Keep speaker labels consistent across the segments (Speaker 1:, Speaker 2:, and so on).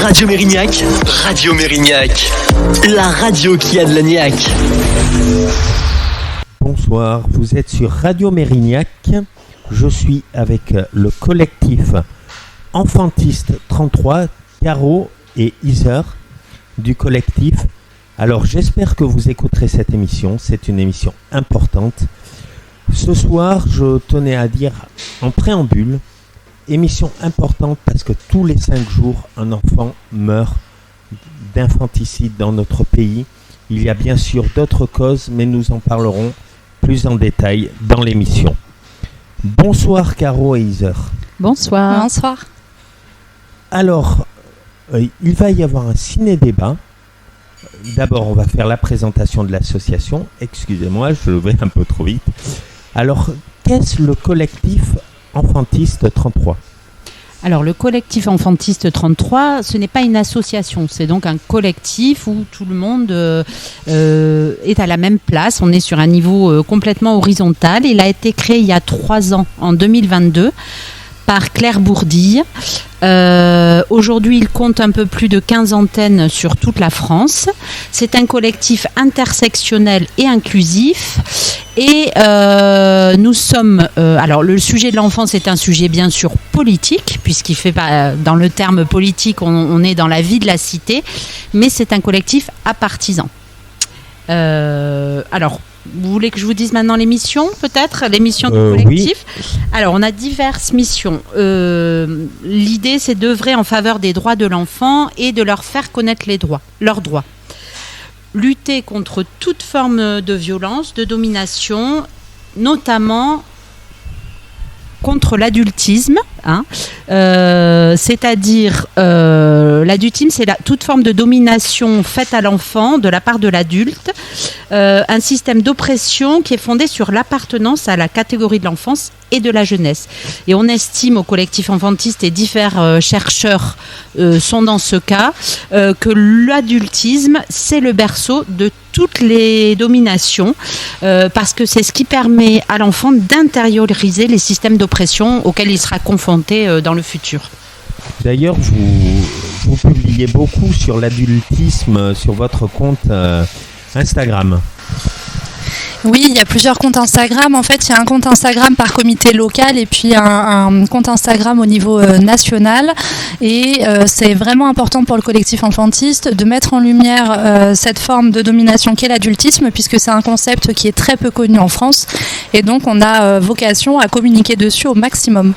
Speaker 1: Radio Mérignac, Radio Mérignac, la radio qui a de la niaque.
Speaker 2: Bonsoir, vous êtes sur Radio Mérignac. Je suis avec le collectif Enfantiste 33, Caro et Iser du collectif. Alors j'espère que vous écouterez cette émission, c'est une émission importante. Ce soir, je tenais à dire en préambule, émission importante parce que tous les 5 jours, un enfant meurt d'infanticide dans notre pays. Il y a bien sûr d'autres causes, mais nous en parlerons plus en détail dans l'émission. Bonsoir Caro et Iser.
Speaker 3: Bonsoir.
Speaker 4: Bonsoir.
Speaker 2: Alors, il va y avoir un ciné-débat. D'abord, on va faire la présentation de l'association. Excusez-moi, je vais un peu trop vite. Alors, qu'est-ce le collectif Enfantiste 33 ?
Speaker 3: Alors, le collectif Enfantiste 33, ce n'est pas une association, c'est donc un collectif où tout le monde est à la même place. On est sur un niveau complètement horizontal. Il a été créé il y a 3 ans, en 2022, par Claire Bourdille. Aujourd'hui, il compte un peu plus de 15 antennes sur toute la France. C'est un collectif intersectionnel et inclusif. Et nous sommes... alors, le sujet de l'enfance est un sujet bien sûr politique, puisqu'il fait dans le terme politique, on est dans la vie de la cité, mais c'est un collectif apartisan. Alors... Vous voulez que je vous dise maintenant l'émission, peut-être ? L'émission du collectif ?
Speaker 2: Oui.
Speaker 3: Alors, on a diverses missions. L'idée, c'est d'œuvrer en faveur des droits de l'enfant et de leur faire connaître leurs droits. Lutter contre toute forme de violence, de domination, notamment contre l'adultisme, c'est-à-dire l'adultisme, c'est toute forme de domination faite à l'enfant de la part de l'adulte, un système d'oppression qui est fondé sur l'appartenance à la catégorie de l'enfance et de la jeunesse. Et on estime au collectif enfantiste, et divers chercheurs sont dans ce cas, que l'adultisme, c'est le berceau de toutes les dominations, parce que c'est ce qui permet à l'enfant d'intérioriser les systèmes d'oppression auxquels il sera confronté dans le futur.
Speaker 2: D'ailleurs, vous publiez beaucoup sur l'adultisme sur votre compte Instagram.
Speaker 4: Oui, il y a plusieurs comptes Instagram. En fait, il y a un compte Instagram par comité local et puis un compte Instagram au niveau national. Et c'est vraiment important pour le collectif enfantiste de mettre en lumière cette forme de domination qu'est l'adultisme, puisque c'est un concept qui est très peu connu en France. Et donc, on a vocation à communiquer dessus au maximum.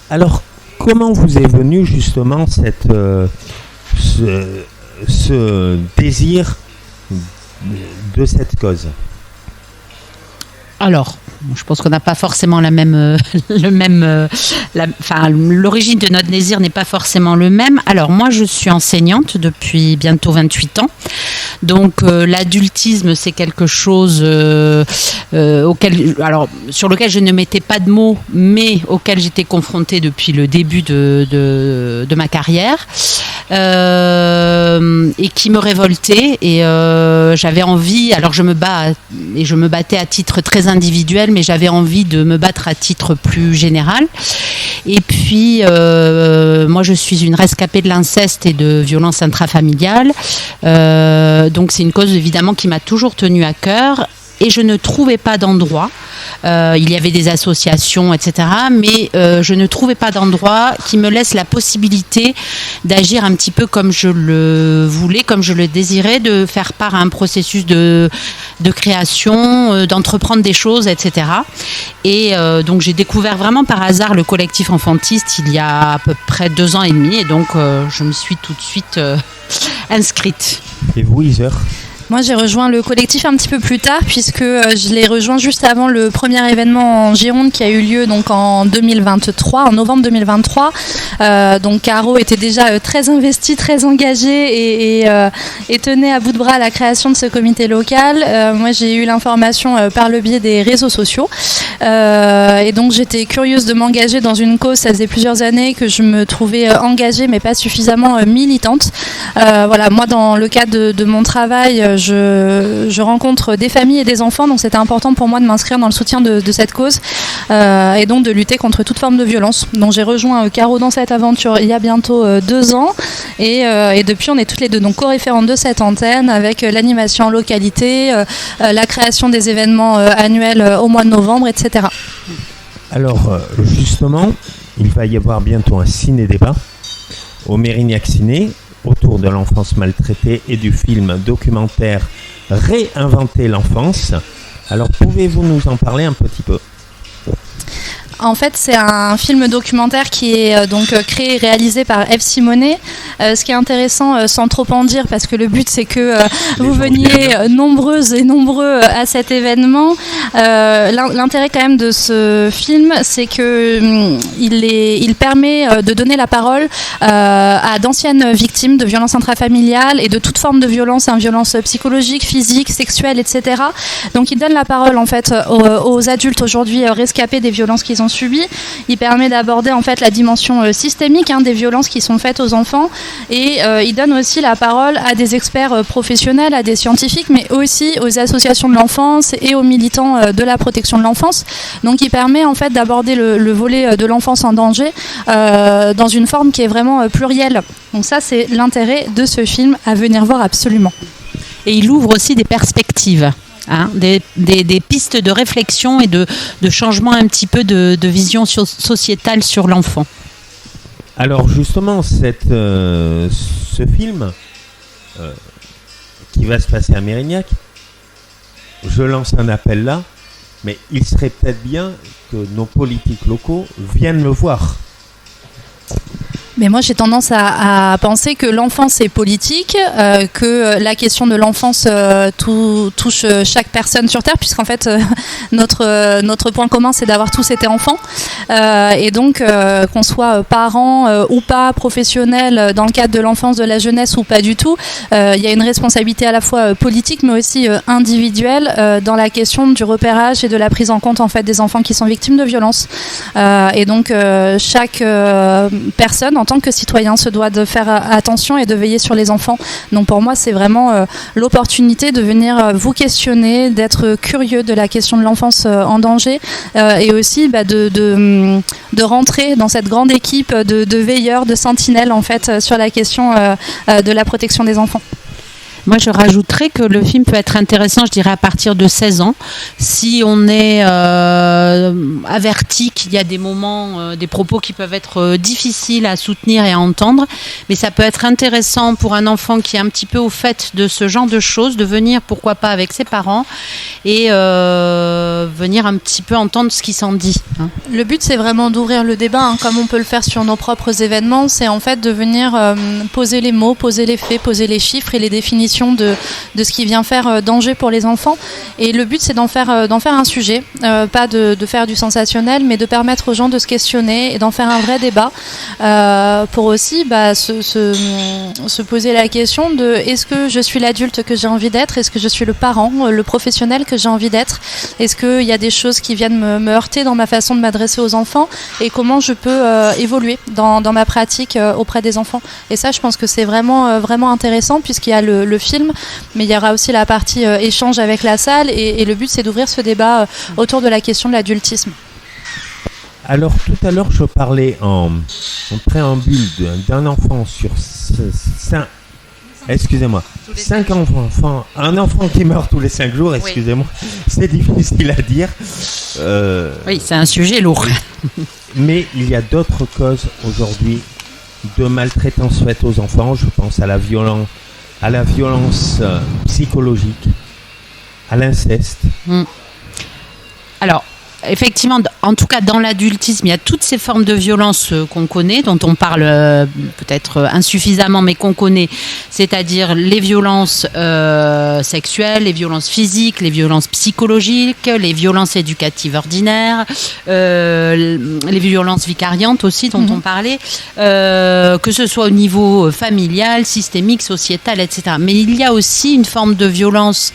Speaker 2: Alors, comment vous est venu justement ce désir de cette cause ?
Speaker 3: Alors, je pense qu'on n'a pas forcément l'origine de notre désir n'est pas forcément le même. Alors, moi, je suis enseignante depuis bientôt 28 ans. Donc, l'adultisme, c'est quelque chose sur lequel je ne mettais pas de mots, mais auquel j'étais confrontée depuis le début de ma carrière. Et qui me révoltait, et j'avais envie, alors je me battais à titre très individuel, mais j'avais envie de me battre à titre plus général. Et puis moi je suis une rescapée de l'inceste et de violences intrafamiliales, donc c'est une cause évidemment qui m'a toujours tenue à cœur. Et je ne trouvais pas d'endroit. Il y avait des associations, etc. Mais je ne trouvais pas d'endroit qui me laisse la possibilité d'agir un petit peu comme je le voulais, comme je le désirais, de faire part à un processus de création, d'entreprendre des choses, etc. Et donc j'ai découvert vraiment par hasard le collectif enfantiste il y a à peu près 2 ans et demi. Et donc je me suis tout de suite inscrite.
Speaker 2: Et vous, Iser ?
Speaker 4: Moi, j'ai rejoint le collectif un petit peu plus tard, puisque je l'ai rejoint juste avant le premier événement en Gironde qui a eu lieu donc en 2023, en novembre 2023. Donc Caro était déjà très investie, très engagée et tenait à bout de bras la création de ce comité local. Moi, j'ai eu l'information par le biais des réseaux sociaux. Et donc j'étais curieuse de m'engager dans une cause. Ça faisait plusieurs années que je me trouvais engagée mais pas suffisamment militante. Voilà, moi dans le cadre de mon travail, je rencontre des familles et des enfants, donc c'était important pour moi de m'inscrire dans le soutien de cette cause et donc de lutter contre toute forme de violence. Donc j'ai rejoint Caro dans cette aventure il y a bientôt 2 ans et depuis on est toutes les deux donc co-référentes de cette antenne avec l'animation en localité, la création des événements annuels au mois de novembre, etc.
Speaker 2: Alors justement, il va y avoir bientôt un ciné-débat au Mérignac Ciné autour de l'enfance maltraitée et du film documentaire Réinventer l'enfance. Alors pouvez-vous nous en parler un petit peu ?
Speaker 4: En fait, c'est un film documentaire qui est donc créé et réalisé par Eve Simonet. Ce qui est intéressant, sans trop en dire, parce que le but c'est que vous veniez nombreuses et nombreux à cet événement. L'intérêt quand même de ce film, c'est que il permet de donner la parole à d'anciennes victimes de violences intrafamiliales et de toute forme de violence, violence psychologique, physique, sexuelle, etc. Donc il donne la parole en fait aux adultes aujourd'hui rescapés des violences qu'ils ont subies. Il permet d'aborder en fait la dimension systémique des violences qui sont faites aux enfants et il donne aussi la parole à des experts professionnels, à des scientifiques, mais aussi aux associations de l'enfance et aux militants de la protection de l'enfance. Donc il permet en fait d'aborder le volet de l'enfance en danger dans une forme qui est vraiment plurielle. Donc ça c'est l'intérêt de ce film à venir voir absolument.
Speaker 3: Et il ouvre aussi des perspectives. Des pistes de réflexion et de changement un petit peu de vision sociétale sur l'enfant.
Speaker 2: Alors justement, ce film qui va se passer à Mérignac, je lance un appel là, mais il serait peut-être bien que nos politiques locaux viennent le voir.
Speaker 4: Mais moi, j'ai tendance à penser que l'enfance est politique, que la question de l'enfance touche chaque personne sur Terre, puisqu'en fait, notre point commun, c'est d'avoir tous été enfants. Et donc, qu'on soit parents ou pas, professionnels dans le cadre de l'enfance, de la jeunesse ou pas du tout, il y a une responsabilité à la fois politique, mais aussi individuelle dans la question du repérage et de la prise en compte en fait, des enfants qui sont victimes de violences. Et donc, chaque personne, en tant que citoyen, se doit de faire attention et de veiller sur les enfants. Donc pour moi, c'est vraiment l'opportunité de venir vous questionner, d'être curieux de la question de l'enfance en danger et aussi de rentrer dans cette grande équipe de veilleurs, de sentinelles en fait sur la question de la protection des enfants.
Speaker 3: Moi, je rajouterais que le film peut être intéressant, je dirais, à partir de 16 ans. Si on est averti qu'il y a des moments, des propos qui peuvent être difficiles à soutenir et à entendre, mais ça peut être intéressant pour un enfant qui est un petit peu au fait de ce genre de choses, de venir, pourquoi pas, avec ses parents et venir un petit peu entendre ce qui s'en dit.
Speaker 4: Le but, c'est vraiment d'ouvrir le débat, comme on peut le faire sur nos propres événements. C'est en fait de venir poser les mots, poser les faits, poser les chiffres et les définitions de ce qui vient faire danger pour les enfants. Et le but, c'est d'en faire un sujet, pas de faire du sensationnel, mais de permettre aux gens de se questionner et d'en faire un vrai débat pour aussi se poser la question de est-ce que je suis l'adulte que j'ai envie d'être, est-ce que je suis le parent, le professionnel que j'ai envie d'être, est-ce qu'il y a des choses qui viennent me heurter dans ma façon de m'adresser aux enfants et comment je peux évoluer dans ma pratique auprès des enfants. Et ça, je pense que c'est vraiment, vraiment intéressant puisqu'il y a le film, mais il y aura aussi la partie échange avec la salle et le but c'est d'ouvrir ce débat autour de la question de l'adultisme.
Speaker 2: Alors tout à l'heure je parlais en préambule d'un enfant sur 5 enfants, un enfant qui meurt tous les 5 jours, excusez-moi, c'est difficile à dire.
Speaker 3: Oui, c'est un sujet lourd.
Speaker 2: Mais il y a d'autres causes aujourd'hui de maltraitance faite aux enfants, je pense à la violence psychologique, à l'inceste.
Speaker 3: Alors, effectivement, en tout cas dans l'adultisme, il y a toutes ces formes de violence qu'on connaît, dont on parle peut-être insuffisamment, mais qu'on connaît, c'est-à-dire les violences sexuelles, les violences physiques, les violences psychologiques, les violences éducatives ordinaires, les violences vicariantes aussi dont on parlait, que ce soit au niveau familial, systémique, sociétal, etc. Mais il y a aussi une forme de violence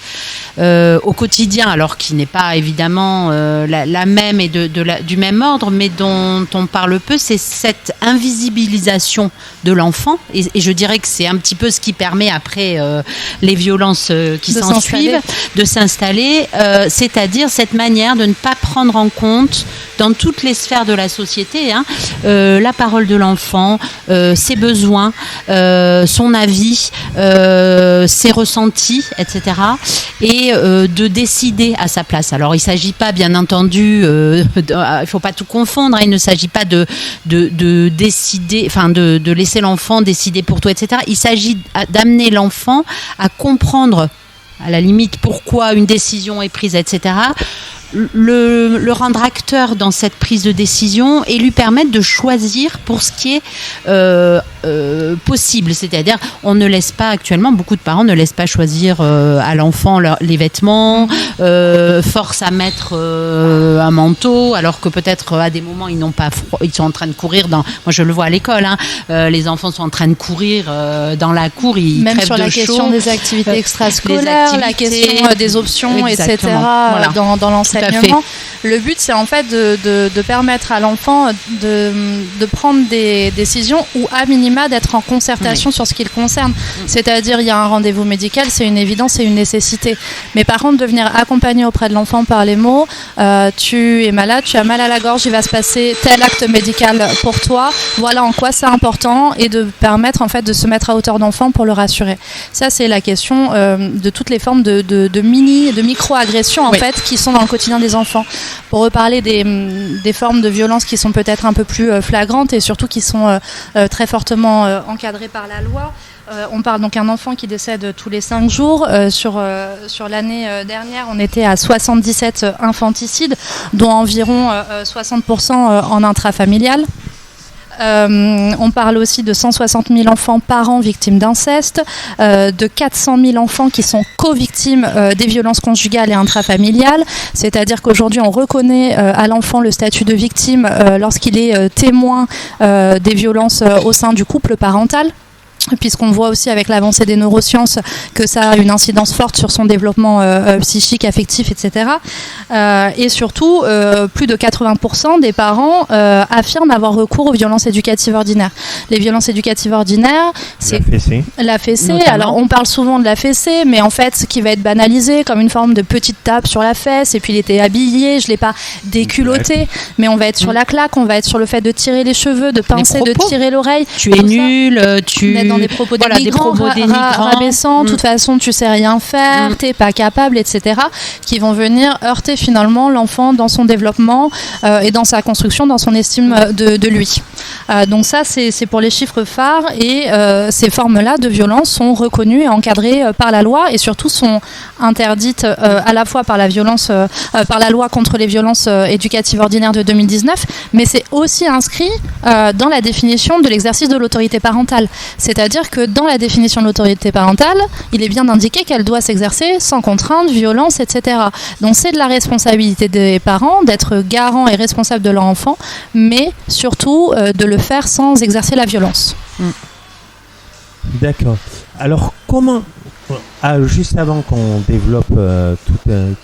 Speaker 3: au quotidien, alors qui n'est pas évidemment la la même et du même ordre, mais dont on parle peu, c'est cette invisibilisation de l'enfant. Et je dirais que c'est un petit peu ce qui permet après les violences qui s'ensuivent de s'installer, c'est-à-dire cette manière de ne pas prendre en compte dans toutes les sphères de la société la parole de l'enfant, ses besoins, son avis, ses ressentis, etc. Et de décider à sa place. Alors il ne s'agit pas, bien entendu, il ne faut pas tout confondre, il ne s'agit pas de décider, enfin de laisser l'enfant décider pour toi, etc. Il s'agit d'amener l'enfant à comprendre, à la limite, pourquoi une décision est prise, etc. Le rendre acteur dans cette prise de décision et lui permettre de choisir pour ce qui est possible. C'est-à-dire, on ne laisse pas actuellement, beaucoup de parents ne laissent pas choisir à l'enfant les vêtements, force à mettre un manteau, alors que peut-être à des moments ils n'ont pas froid, ils sont en train de courir moi je le vois à l'école, les enfants sont en train de courir dans la cour, ils
Speaker 4: même
Speaker 3: crèvent
Speaker 4: sur
Speaker 3: de
Speaker 4: la
Speaker 3: chaud.
Speaker 4: Question des activités extrascolaires, la question des options, etc. Voilà. dans l'enseignement. Le but, c'est en fait de permettre à l'enfant de prendre des décisions ou à minima d'être en concertation sur ce qui le concerne. C'est-à-dire, il y a un rendez-vous médical, c'est une évidence, c'est une nécessité. Mais par contre, de venir accompagner auprès de l'enfant par les mots, tu es malade, tu as mal à la gorge, il va se passer tel acte médical pour toi, voilà en quoi c'est important, et de permettre en fait de se mettre à hauteur d'enfant pour le rassurer. Ça, c'est la question de toutes les formes de micro-agressions en fait qui sont dans le quotidien des enfants. Pour reparler des formes de violence qui sont peut-être un peu plus flagrantes et surtout qui sont très fortement encadrées par la loi. On parle donc d'un enfant qui décède tous les 5 jours. Sur l'année dernière, on était à 77 infanticides, dont environ 60% en intrafamilial. On parle aussi de 160 000 enfants par an victimes d'inceste, de 400 000 enfants qui sont co-victimes des violences conjugales et intrafamiliales, c'est-à-dire qu'aujourd'hui on reconnaît à l'enfant le statut de victime lorsqu'il est témoin des violences au sein du couple parental, puisqu'on voit aussi avec l'avancée des neurosciences que ça a une incidence forte sur son développement psychique, affectif, etc. Et surtout, plus de 80% des parents affirment avoir recours aux violences éducatives ordinaires. Les violences éducatives ordinaires, c'est la fessée. Alors, on parle souvent de la fessée, mais en fait, ce qui va être banalisé comme une forme de petite tape sur la fesse, et puis il était habillé, je ne l'ai pas déculotté, mais on va être sur la claque, on va être sur le fait de tirer les cheveux, de pincer, de tirer l'oreille.
Speaker 3: Tu es nul, tu...
Speaker 4: dans des propos dénigrants, rabaissants, de toute façon tu sais rien faire, t'es pas capable, etc., qui vont venir heurter finalement l'enfant dans son développement et dans sa construction, dans son estime de lui. Donc ça c'est pour les chiffres phares, et ces formes-là de violence sont reconnues et encadrées par la loi, et surtout sont interdites à la fois par la violence, par la loi contre les violences éducatives ordinaires de 2019, mais c'est aussi inscrit dans la définition de l'exercice de l'autorité parentale. C'est-à-dire que dans la définition de l'autorité parentale, il est bien indiqué qu'elle doit s'exercer sans contrainte, violence, etc. Donc c'est de la responsabilité des parents d'être garants et responsables de leur enfant, mais surtout de le faire sans exercer la violence.
Speaker 2: D'accord. Alors comment, juste avant qu'on développe,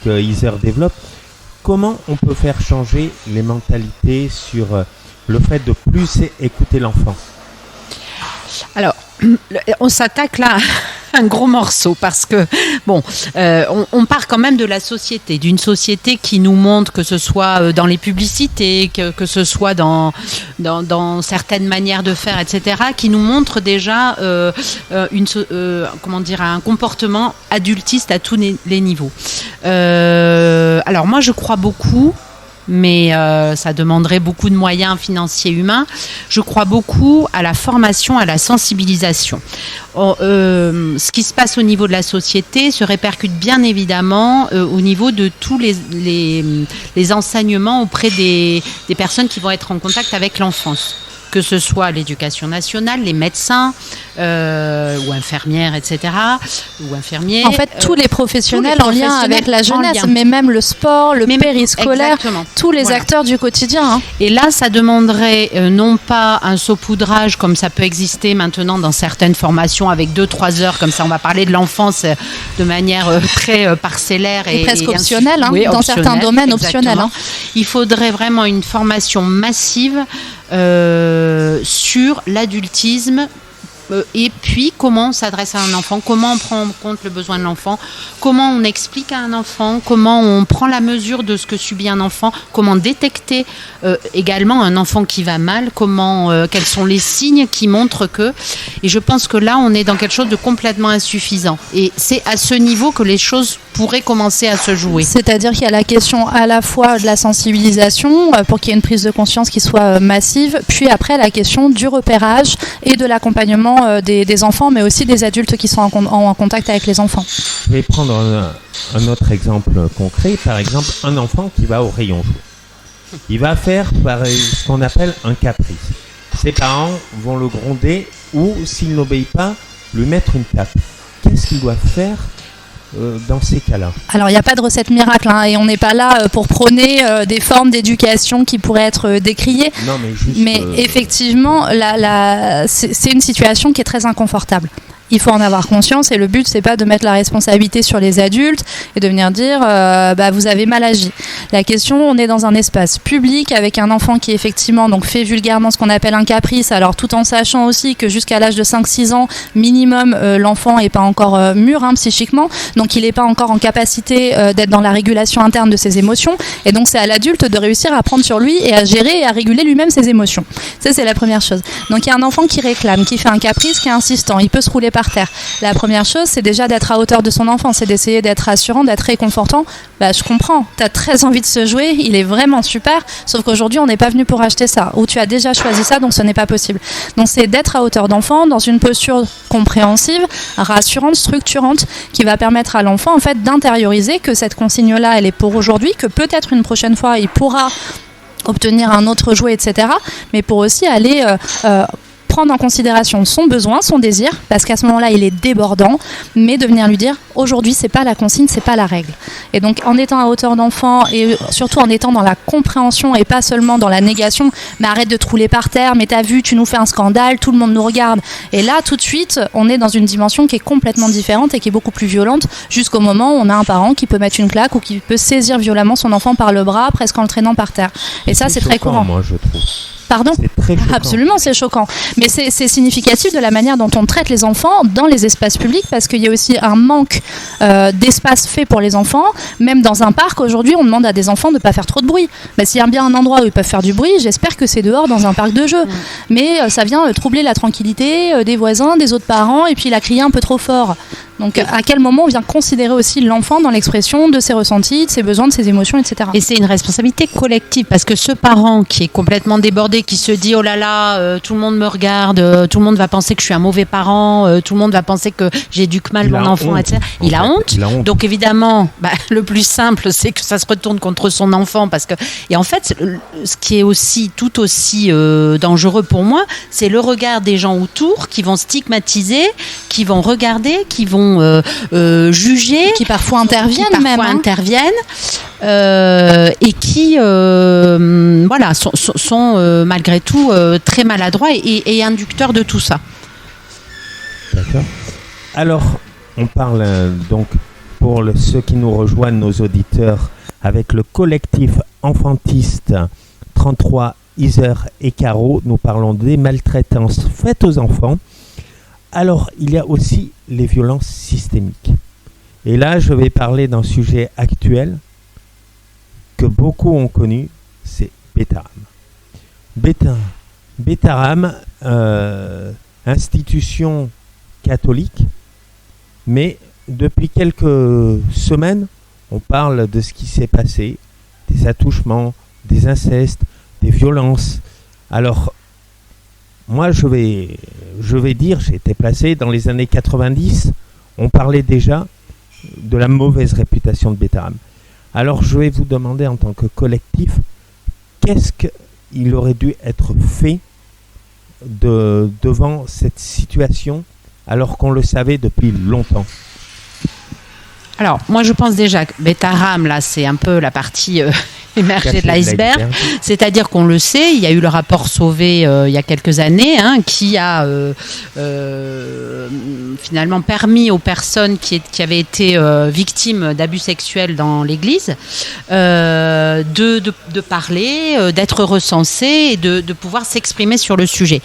Speaker 2: que Iser développe, comment on peut faire changer les mentalités sur le fait de plus écouter l'enfant ?
Speaker 3: Alors, on s'attaque là à un gros morceau, parce que, on part quand même de la société, d'une société qui nous montre, que ce soit dans les publicités, que ce soit dans certaines manières de faire, etc., qui nous montre déjà un comportement adultiste à tous les niveaux. Alors moi, je crois beaucoup, mais ça demanderait beaucoup de moyens financiers, humains. Je crois beaucoup à la formation, à la sensibilisation. Ce qui se passe au niveau de la société se répercute bien évidemment au niveau de tous les enseignements auprès des personnes qui vont être en contact avec l'enfance. que ce soit l'éducation nationale, les médecins ou infirmières, etc., ou infirmiers.
Speaker 4: En fait, tous les professionnels en lien avec la jeunesse, mais même le sport, le périscolaire, tous les acteurs du quotidien. Hein.
Speaker 3: Et là, ça demanderait non pas un saupoudrage comme ça peut exister maintenant dans certaines formations avec 2-3 heures, comme ça on va parler de l'enfance de manière très parcellaire
Speaker 4: et presque optionnelle, dans certains domaines optionnels. Hein.
Speaker 3: Il faudrait vraiment une formation massive sur l'adultisme. Et puis, comment on s'adresse à un enfant, comment on prend en compte le besoin de l'enfant, comment on explique à un enfant, comment on prend la mesure de ce que subit un enfant, comment détecter également un enfant qui va mal, quels sont les signes qui montrent que... Et je pense que là, on est dans quelque chose de complètement insuffisant. Et c'est à ce niveau que les choses pourraient commencer à se jouer.
Speaker 4: C'est-à-dire qu'il y a la question à la fois de la sensibilisation, pour qu'il y ait une prise de conscience qui soit massive, puis après la question du repérage et de l'accompagnement des enfants, mais aussi des adultes qui sont en contact avec les enfants.
Speaker 2: Je vais prendre un autre exemple concret. Par exemple, un enfant qui va au rayon jouet. Il va faire ce qu'on appelle un caprice. Ses parents vont le gronder ou, s'il n'obéit pas, lui mettre une tape. Qu'est-ce qu'il doit faire dans ces cas-là? Alors, il
Speaker 4: n'y a pas de recette miracle, et on n'est pas là pour prôner des formes d'éducation qui pourraient être décriées.
Speaker 2: Non,
Speaker 4: mais effectivement, c'est une situation qui est très inconfortable. Il faut en avoir conscience et le but, c'est pas de mettre la responsabilité sur les adultes et de venir dire vous avez mal agi. La question, on est dans un espace public avec un enfant qui effectivement donc fait vulgairement ce qu'on appelle un caprice, alors tout en sachant aussi que jusqu'à l'âge de 5-6 ans minimum, l'enfant n'est pas encore mûr psychiquement, donc il n'est pas encore en capacité d'être dans la régulation interne de ses émotions, et donc c'est à l'adulte de réussir à prendre sur lui et à gérer et à réguler lui-même ses émotions. Ça, c'est la première chose. Donc il y a un enfant qui réclame, qui fait un caprice, qui est insistant, il peut se rouler par terre. La première chose, c'est déjà d'être à hauteur de son enfant, c'est d'essayer d'être rassurant, d'être réconfortant. Je comprends, tu as très envie de se jouer, il est vraiment super, sauf qu'aujourd'hui, on n'est pas venu pour acheter ça, ou tu as déjà choisi ça, donc ce n'est pas possible. Donc c'est d'être à hauteur d'enfant, dans une posture compréhensive, rassurante, structurante, qui va permettre à l'enfant en fait d'intérioriser que cette consigne-là, elle est pour aujourd'hui, que peut-être une prochaine fois, il pourra obtenir un autre jouet, etc. Mais pour aussi aller... prendre en considération son besoin, son désir, parce qu'à ce moment-là, il est débordant, mais de venir lui dire, aujourd'hui, c'est pas la consigne, c'est pas la règle. Et donc, en étant à hauteur d'enfant, et surtout en étant dans la compréhension, et pas seulement dans la négation, mais arrête de te rouler par terre, mais t'as vu, tu nous fais un scandale, tout le monde nous regarde. Et là, tout de suite, on est dans une dimension qui est complètement différente et qui est beaucoup plus violente, jusqu'au moment où on a un parent qui peut mettre une claque ou qui peut saisir violemment son enfant par le bras, presque en le traînant par terre. Et ça, c'est très courant.
Speaker 2: Moi, je trouve.
Speaker 4: Pardon ?
Speaker 2: C'est très choquant.
Speaker 4: Absolument, c'est choquant. Mais c'est significatif de la manière dont on traite les enfants dans les espaces publics, parce qu'il y a aussi un manque d'espace fait pour les enfants. Même dans un parc, aujourd'hui, on demande à des enfants de ne pas faire trop de bruit. S'il y a bien un endroit où ils peuvent faire du bruit, j'espère que c'est dehors dans un parc de jeux. Mais ça vient troubler la tranquillité des voisins, des autres parents, et puis il a crié un peu trop fort. Donc à quel moment on vient considérer aussi l'enfant dans l'expression de ses ressentis, de ses besoins, de ses émotions, etc.
Speaker 3: Et c'est une responsabilité collective, parce que ce parent qui est complètement débordé, qui se dit oh là là, tout le monde me regarde, tout le monde va penser que je suis un mauvais parent, tout le monde va pencer que j'éduque mal mon enfant, etc. Il a honte. Donc évidemment, le plus simple, c'est que ça se retourne contre son enfant, parce que et en fait, ce qui est aussi tout aussi dangereux pour moi, c'est le regard des gens autour qui vont stigmatiser, qui vont regarder, qui vont juger,
Speaker 4: qui parfois interviennent,
Speaker 3: et qui sont malgré tout très maladroits et inducteurs de tout ça.
Speaker 2: D'accord. Alors, on parle donc pour ceux qui nous rejoignent, nos auditeurs, avec le collectif enfantiste 33 Isère et Caro, nous parlons des maltraitances faites aux enfants. Alors, il y a aussi les violences systémiques. Et là, je vais parler d'un sujet actuel que beaucoup ont connu, c'est Betaram. Betaram, institution catholique, mais depuis quelques semaines, on parle de ce qui s'est passé, des attouchements, des incestes, des violences. Alors, moi, je vais dire, j'ai été placé dans les années 90, on parlait déjà de la mauvaise réputation de Betaram. Alors, je vais vous demander en tant que collectif, qu'est-ce qu'il aurait dû être fait devant cette situation alors qu'on le savait depuis longtemps?
Speaker 3: Alors, moi, je pense déjà que Betaram, là, c'est un peu la partie émergée de l'iceberg. C'est-à-dire qu'on le sait, il y a eu le rapport Sauvé il y a quelques années, qui a finalement permis aux personnes qui avaient été victimes d'abus sexuels dans l'Église de parler, d'être recensées et de pouvoir s'exprimer sur le sujet.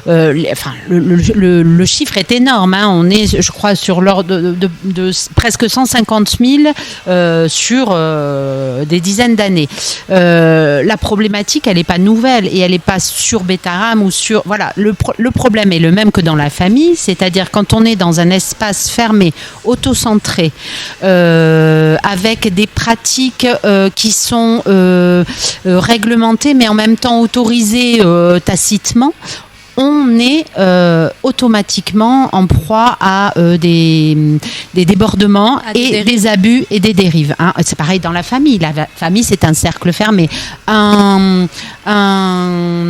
Speaker 3: Le chiffre est énorme. On est, je crois, sur l'ordre de presque 150 000 sur des dizaines d'années. La problématique, elle n'est pas nouvelle et elle n'est pas sur Betaram ou sur... Voilà, le problème est le même que dans la famille, c'est-à-dire quand on est dans un espace fermé, autocentré, avec des pratiques qui sont réglementées mais en même temps autorisées tacitement, on est automatiquement en proie à des débordements et des abus et des dérives. C'est pareil dans la famille. La famille, c'est un cercle fermé. Un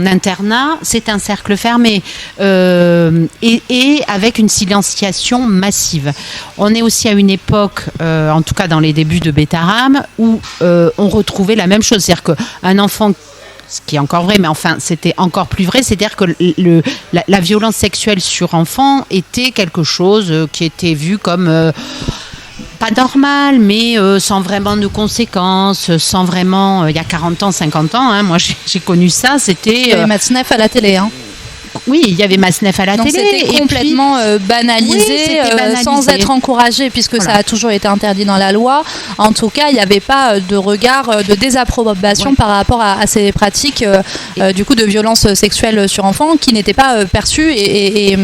Speaker 3: internat, c'est un cercle fermé. Et avec une silenciation massive. On est aussi à une époque, en tout cas dans les débuts de Betaram, où on retrouvait la même chose. C'est-à-dire qu'un enfant... Ce qui est encore vrai, mais enfin, c'était encore plus vrai. C'est-à-dire que la violence sexuelle sur enfant était quelque chose qui était vu comme pas normal, mais sans vraiment de conséquences, sans vraiment... il y a 40 ans, 50 ans, moi j'ai connu ça, c'était...
Speaker 4: Il y avait Matzneff à la télé,
Speaker 3: Oui, il y avait Matzneff à la télé.
Speaker 4: C'était complètement banalisé, sans être encouragé, puisque ça a toujours été interdit dans la loi. En tout cas, il n'y avait pas de regard de désapprobation par rapport à ces pratiques du coup, de violence sexuelle sur enfants qui n'étaient pas perçues et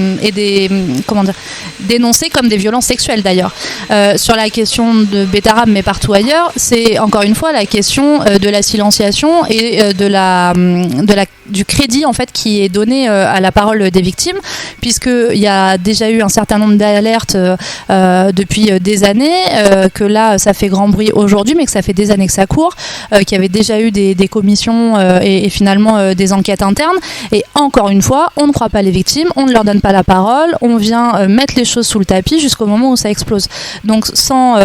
Speaker 4: dénoncées comme des violences sexuelles d'ailleurs. Sur la question de Betaram, mais partout ailleurs, c'est encore une fois la question de la silenciation et du crédit en fait, qui est donné à la parole des victimes, puisqu'il y a déjà eu un certain nombre d'alertes depuis des années, que là ça fait grand bruit aujourd'hui, mais que ça fait des années que ça court, qu'il y avait déjà eu des commissions et finalement des enquêtes internes, et encore une fois, on ne croit pas les victimes, on ne leur donne pas la parole, on vient mettre les choses sous le tapis jusqu'au moment où ça explose. Donc sans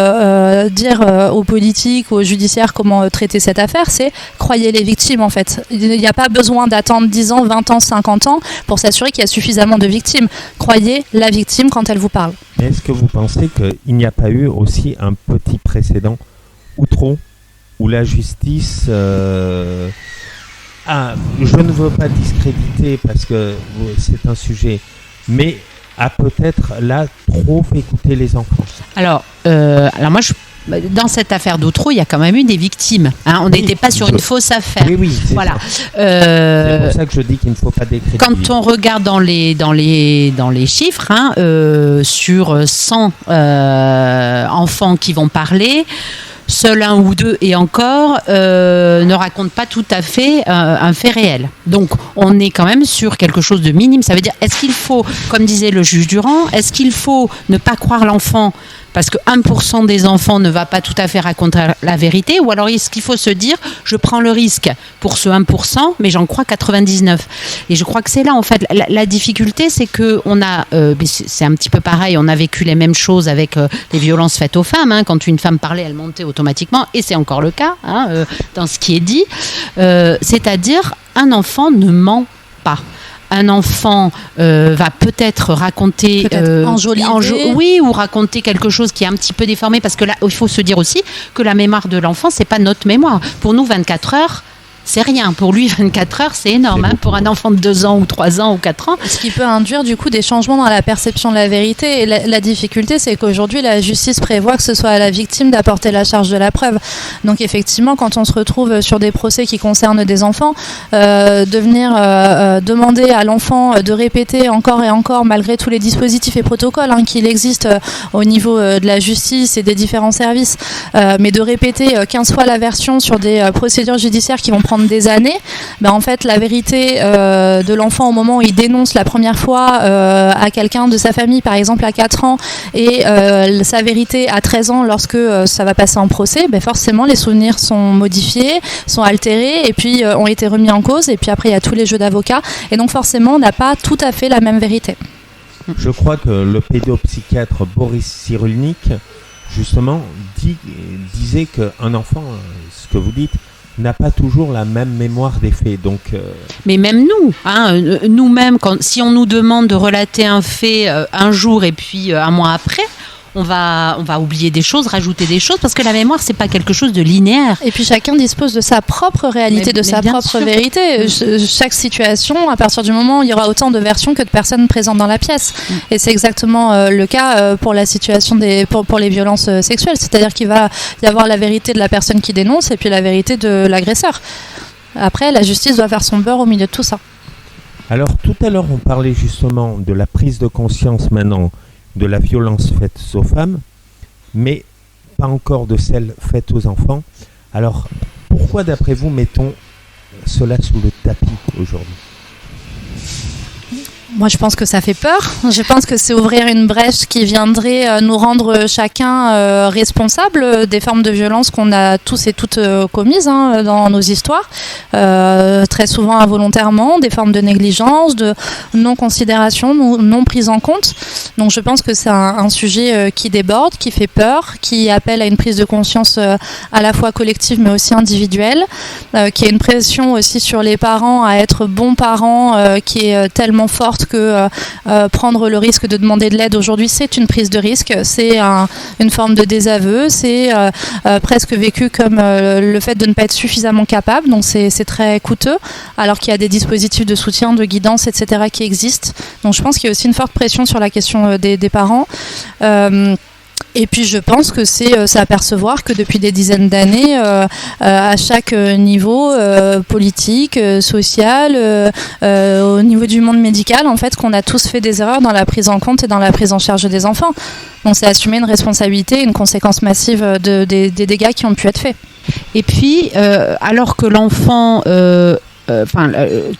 Speaker 4: dire aux politiques, aux judiciaires comment traiter cette affaire, c'est croyez les victimes en fait. Il n'y a pas besoin d'attendre 10 ans, 20 ans, 50 ans pour s'assurer qu'il y a suffisamment de victimes. Croyez la victime quand elle vous parle.
Speaker 2: Est-ce que vous pensez qu'il n'y a pas eu aussi un petit précédent Outreau, où la justice... je ne veux pas discréditer parce que c'est un sujet, mais a peut-être là trop fait écouter les enfants.
Speaker 3: Alors moi dans cette affaire d'Outreau, il y a quand même eu des victimes. On n'était pas sur une fausse affaire.
Speaker 2: Oui,
Speaker 3: voilà.
Speaker 2: C'est pour ça que je dis qu'il ne faut pas décrédibiliser.
Speaker 3: Quand on regarde dans les chiffres, sur 100 enfants qui vont parler, seul un ou deux et encore ne racontent pas tout à fait un fait réel. Donc on est quand même sur quelque chose de minime. Ça veut dire, est-ce qu'il faut, comme disait le juge Durand, est-ce qu'il faut ne pas croire l'enfant parce que 1% des enfants ne va pas tout à fait raconter la vérité, ou alors est-ce qu'il faut se dire, je prends le risque pour ce 1%, mais j'en crois 99. Et je crois que c'est là, en fait, la difficulté, c'est que on a, c'est un petit peu pareil, on a vécu les mêmes choses avec les violences faites aux femmes. Quand une femme parlait, elle montait automatiquement, et c'est encore le cas dans ce qui est dit. C'est-à-dire, un enfant ne ment pas. Un enfant va peut-être raconter ou raconter quelque chose qui est un petit peu déformé, parce que là il faut se dire aussi que la mémoire de l'enfant, c'est pas notre mémoire. Pour nous 24 heures c'est rien. Pour lui, 24 heures, c'est énorme. Pour un enfant de 2 ans ou 3 ans ou 4 ans.
Speaker 4: Ce qui peut induire du coup des changements dans la perception de la vérité. Et la difficulté, c'est qu'aujourd'hui, la justice prévoit que ce soit à la victime d'apporter la charge de la preuve. Donc effectivement, quand on se retrouve sur des procès qui concernent des enfants, de venir demander à l'enfant de répéter encore et encore, malgré tous les dispositifs et protocoles qu'il existe au niveau de la justice et des différents services, mais de répéter 15 fois la version sur des procédures judiciaires qui vont prendre prendre des années. En fait, la vérité de l'enfant au moment où il dénonce la première fois à quelqu'un de sa famille, par exemple à 4 ans, et sa vérité à 13 ans lorsque ça va passer en procès, forcément les souvenirs sont modifiés, sont altérés et puis ont été remis en cause, et puis après il y a tous les jeux d'avocats, et donc forcément on n'a pas tout à fait la même vérité.
Speaker 2: Je crois que le pédopsychiatre Boris Cyrulnik, justement, disait qu'un enfant, ce que vous dites, n'a pas toujours la même mémoire des faits. Donc,
Speaker 3: Mais même nous, nous-mêmes, si on nous demande de relater un fait un jour et puis un mois après, on va oublier des choses, rajouter des choses, parce que la mémoire, c'est pas quelque chose de linéaire.
Speaker 4: Et puis chacun dispose de sa propre réalité, de sa propre vérité. Chaque situation, à partir du moment où il y aura autant de versions que de personnes présentes dans la pièce. Et c'est exactement le cas pour la situation pour les violences sexuelles. C'est-à-dire qu'il va y avoir la vérité de la personne qui dénonce et puis la vérité de l'agresseur. Après, la justice doit faire son beurre au milieu de tout ça.
Speaker 2: Alors, tout à l'heure, on parlait justement de la prise de conscience maintenant de la violence faite aux femmes, mais pas encore de celle faite aux enfants. Alors, pourquoi, d'après vous, mettons cela sous le tapis aujourd'hui ?
Speaker 4: Moi, je pense que ça fait peur. Je pense que c'est ouvrir une brèche qui viendrait nous rendre chacun responsable des formes de violence qu'on a tous et toutes commises dans nos histoires, très souvent involontairement, des formes de négligence, de non-considération, non prise en compte. Donc, je pense que c'est un sujet qui déborde, qui fait peur, qui appelle à une prise de conscience à la fois collective mais aussi individuelle, qui a une pression aussi sur les parents à être bons parents, qui est tellement forte que prendre le risque de demander de l'aide aujourd'hui, c'est une prise de risque, c'est une forme de désaveu, c'est presque vécu comme le fait de ne pas être suffisamment capable, donc c'est très coûteux, alors qu'il y a des dispositifs de soutien, de guidance, etc. qui existent. Donc je pense qu'il y a aussi une forte pression sur la question des parents. Et puis je pense que c'est s'apercevoir que depuis des dizaines d'années, à chaque niveau politique, social, au niveau du monde médical, en fait, qu'on a tous fait des erreurs dans la prise en compte et dans la prise en charge des enfants. Donc c'est assumer une responsabilité, une conséquence massive des dégâts qui ont pu être faits.
Speaker 3: Et puis, alors que l'enfant...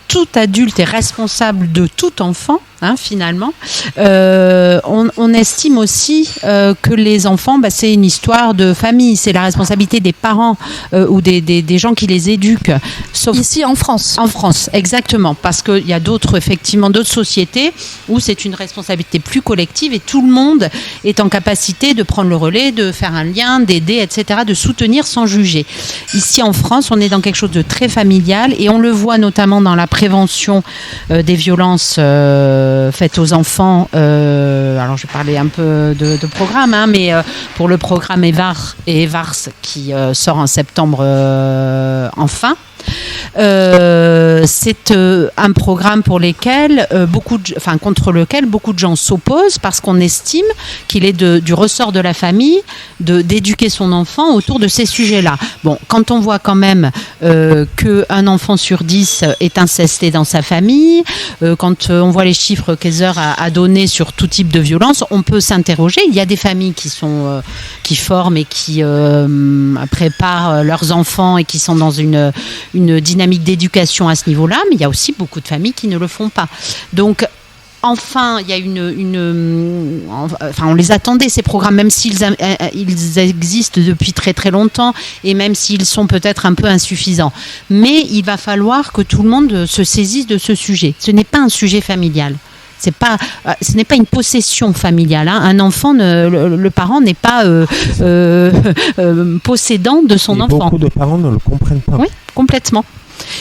Speaker 3: tout adulte est responsable de tout enfant, finalement. On estime aussi que les enfants, c'est une histoire de famille, c'est la responsabilité des parents ou des gens qui les éduquent.
Speaker 4: Sauf ici en France.
Speaker 3: En France, exactement, parce qu'il y a d'autres sociétés où c'est une responsabilité plus collective et tout le monde est en capacité de prendre le relais, de faire un lien, d'aider, etc., de soutenir sans juger. Ici en France, on est dans quelque chose de très familial et on le voit notamment dans la prévention des violences faites aux enfants. Alors je vais parler un peu de programme, mais pour le programme EVAR et EVARS qui sort en septembre enfin. C'est un programme contre lequel beaucoup de gens s'opposent parce qu'on estime qu'il est du ressort de la famille d'éduquer son enfant autour de ces sujets-là. Bon, quand on voit quand même qu'un enfant sur 10 est incesté dans sa famille, quand on voit les chiffres qu'Heather a donnés sur tout type de violence, on peut s'interroger. Il y a des familles qui forment et qui préparent leurs enfants et qui sont dans une dynamique d'éducation à ce niveau-là, mais il y a aussi beaucoup de familles qui ne le font pas. Donc, enfin, il y a on les attendait, ces programmes, même s'ils existent depuis très très longtemps et même s'ils sont peut-être un peu insuffisants. Mais il va falloir que tout le monde se saisisse de ce sujet. Ce n'est pas un sujet familial. Ce n'est pas une possession familiale. Un enfant, le parent n'est pas possédant de son enfant.
Speaker 2: Beaucoup de parents ne le comprennent pas.
Speaker 3: Oui, complètement.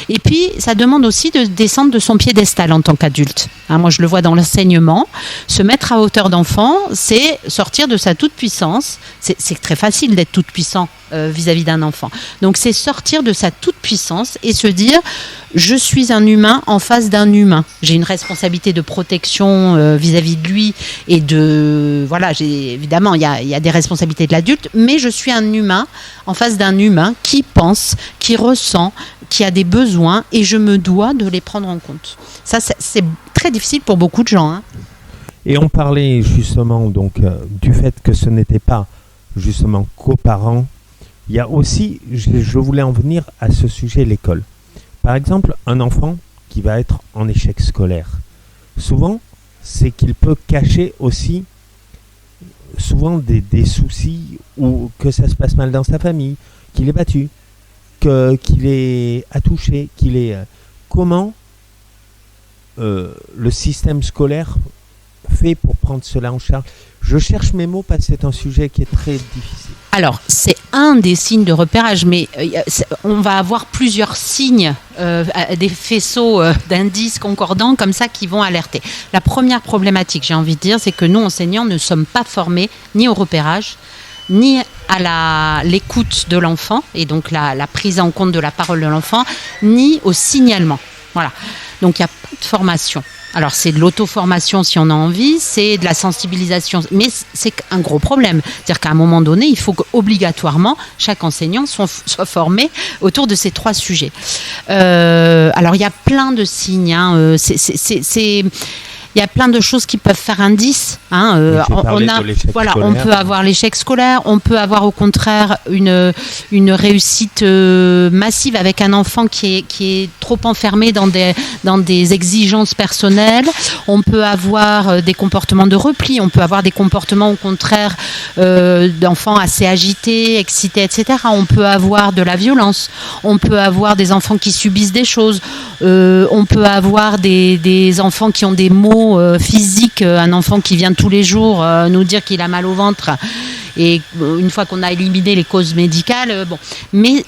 Speaker 3: Et puis, ça demande aussi de descendre de son piédestal en tant qu'adulte. Moi, je le vois dans l'enseignement. Se mettre à hauteur d'enfant, c'est sortir de sa toute-puissance. C'est très facile d'être toute-puissant vis-à-vis d'un enfant. Donc, c'est sortir de sa toute-puissance et se dire, je suis un humain en face d'un humain. J'ai une responsabilité de protection vis-à-vis de lui et évidemment, il y a des responsabilités de l'adulte, mais je suis un humain en face d'un humain qui pense, qui ressent, qui a des besoins et je me dois de les prendre en compte. Ça, c'est très difficile pour beaucoup de gens.
Speaker 2: Et on parlait justement du fait que ce n'était pas justement qu'aux parents. Il y a aussi, je voulais en venir à ce sujet, l'école. Par exemple, un enfant qui va être en échec scolaire, souvent, c'est qu'il peut cacher aussi souvent des soucis ou que ça se passe mal dans sa famille, qu'il est battu, qu'il est attouché, qu'il est... Comment le système scolaire fait pour prendre cela en charge? Je cherche mes mots parce que c'est un sujet qui est très difficile.
Speaker 3: Alors, c'est un des signes de repérage, mais on va avoir plusieurs signes, des faisceaux d'indices concordants comme ça qui vont alerter. La première problématique, j'ai envie de dire, c'est que nous, enseignants, ne sommes pas formés ni au repérage, ni à l'écoute de l'enfant, et donc la prise en compte de la parole de l'enfant, ni au signalement. Voilà. Donc, il n'y a pas de formation. Alors, c'est de l'auto-formation si on a envie, c'est de la sensibilisation, mais c'est un gros problème. C'est-à-dire qu'à un moment donné, il faut qu'obligatoirement, chaque enseignant soit formé autour de ces 3 sujets. Alors, il y a plein de signes. Il y a plein de choses qui peuvent faire indice. On peut avoir l'échec scolaire, on peut avoir au contraire une réussite massive avec un enfant qui est trop enfermé dans des exigences personnelles. On peut avoir des comportements de repli, on peut avoir des comportements au contraire d'enfants assez agités, excités, etc. On peut avoir de la violence, on peut avoir des enfants qui subissent des choses, on peut avoir des enfants qui ont des maux physique, un enfant qui vient tous les jours nous dire qu'il a mal au ventre, et une fois qu'on a éliminé les causes médicales, mais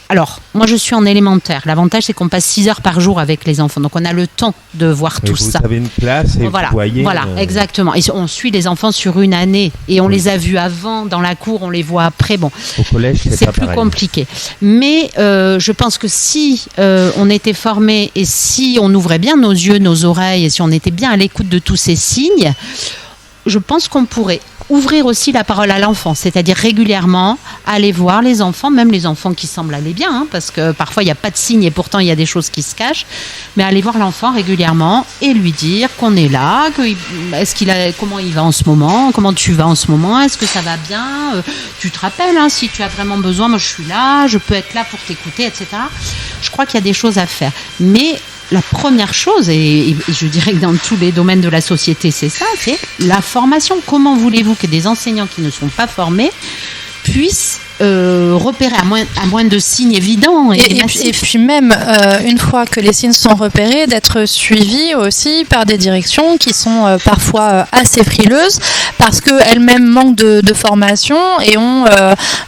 Speaker 3: alors, moi je suis en élémentaire. L'avantage c'est qu'on passe 6 heures par jour avec les enfants, donc on a le temps de voir tout ça.
Speaker 2: Vous avez une classe et vous voyez...
Speaker 3: Voilà, exactement. Et on suit les enfants sur une année, et on les a vus avant dans la cour, on les voit après. Bon,
Speaker 2: au collège
Speaker 3: c'est plus compliqué. Mais je pense que si on était formé, et si on ouvrait bien nos yeux, nos oreilles, et si on était bien à l'écoute de tous ces signes, je pense qu'on pourrait ouvrir aussi la parole à l'enfant, c'est-à-dire régulièrement aller voir les enfants, même les enfants qui semblent aller bien, parce que parfois il n'y a pas de signe et pourtant il y a des choses qui se cachent, mais aller voir l'enfant régulièrement et lui dire qu'on est là, comment il va en ce moment, comment tu vas en ce moment, est-ce que ça va bien, tu te rappelles, si tu as vraiment besoin, moi je suis là, je peux être là pour t'écouter, etc. Je crois qu'il y a des choses à faire, mais la première chose, et je dirais que dans tous les domaines de la société, c'est ça, c'est la formation. Comment voulez-vous que des enseignants qui ne sont pas formés puissent repérer à moins de signes évidents et
Speaker 4: puis même une fois que les signes sont repérés, d'être suivis aussi par des directions qui sont parfois assez frileuses parce qu'elles-mêmes manquent de formation et ont